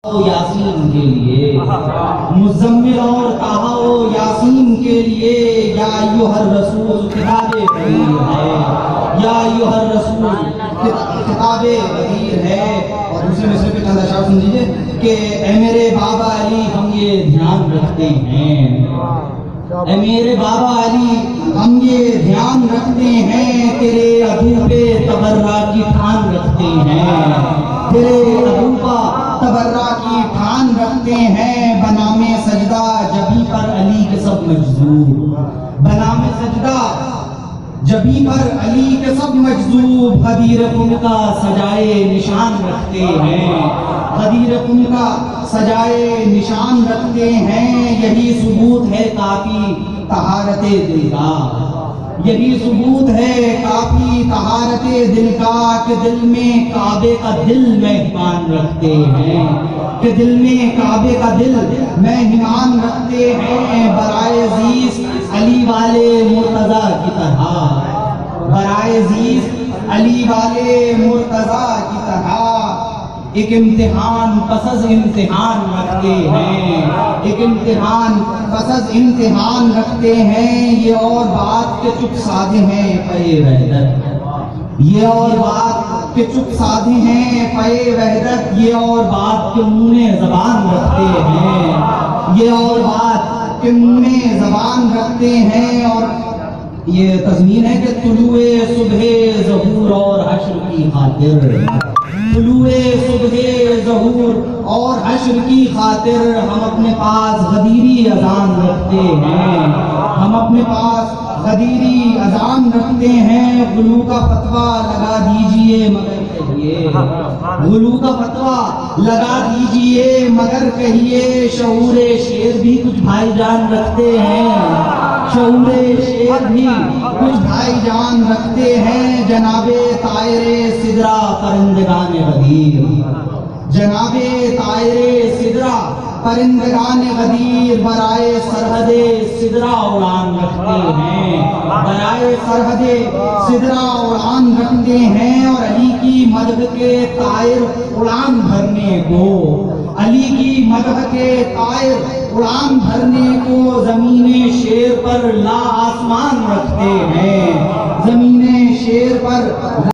یاسین کے لیے مزمل اور طٰہٰ و یاسین کے لیے یا ایھا الرسول خطاب غدیر ہے، یا ایھا الرسول خطاب غدیر ہے۔ اور دوسرے مصرے پہ چند اشعار سن لیجیے کہ اے میرے بابا علی ہم یہ دھیان رکھتے ہیں، اے میرے بابا علی ہم یہ دھیان رکھتے ہیں، تیرے ابو پہ تبرہ کی ٹھان رکھتے ہیں، تیرے ابو کا تبرہ کی ٹھان رکھتے ہیں، بنام سجدہ جبیں پر علی کے سب مجذوب، بنام سجدہ جبیں پر علی کے سب مجذوب، غدیر خون کا سجائے نشان رکھتے ہیں، غدیر خون کا سجائے نشان رکھتے ہیں۔ یہی ثبوت ہے کافی طہارت دل کا، یہی ثبوت ہے کافی طہارت دل کا کہ دل میں کعبے کا دل مہمان رکھتے ہیں، کہ دل میں کعبے کا دل مہمان رکھتے ہیں، برائے عزیز علی والے مرتضیٰ کی طرح، برائے عزیز علی والے مرتضیٰ کی طرح ایک امتحان پس از امتحان رکھتے ہیں، ایک امتحان پس از امتحان رکھتے ہیں۔ یہ اور بات کہ چپ سادے ہیں پے وحدت، یہ اور بات کہ چپ سادے ہیں پے وحدت، یہ اور بات کہ منہ زبان رکھتے ہیں، یہ اور بات کہ منہ زبان رکھتے ہیں۔ اور یہ تضمین ہے کہ طلوع صبح ظہور اور حشر کی خاطر، طلوع صبح ظہور اور حشر کی خاطر ہم اپنے پاس غدیری اذان رکھتے ہیں، ہم اپنے پاس غدیری اذان رکھتے ہیں۔ غلو کا فتویٰ لگا دیجئے مگر کہیے، غلو کا فتویٰ لگا دیجئے مگر کہیے، شعور شعر بھی کچھ بھائی جان رکھتے ہیں، شعور شعر بھی کچھ بھائی جان رکھتے ہیں۔ جناب طائر سدرہ پرندگان غدیر، جناب طائر سدرہ پرندگان غدیر برائے سرحد سدرہ اڑان رکھتے ہیں، برائے سرحد سدرہ اڑان رکھتے ہیں۔ اور علی کی مدح کے طائر اڑان بھرنے کو، علی کی مدح کے طائر اڑان بھرنے کو زمین شیر پر لا آسمان رکھتے ہیں، زمین شیر پر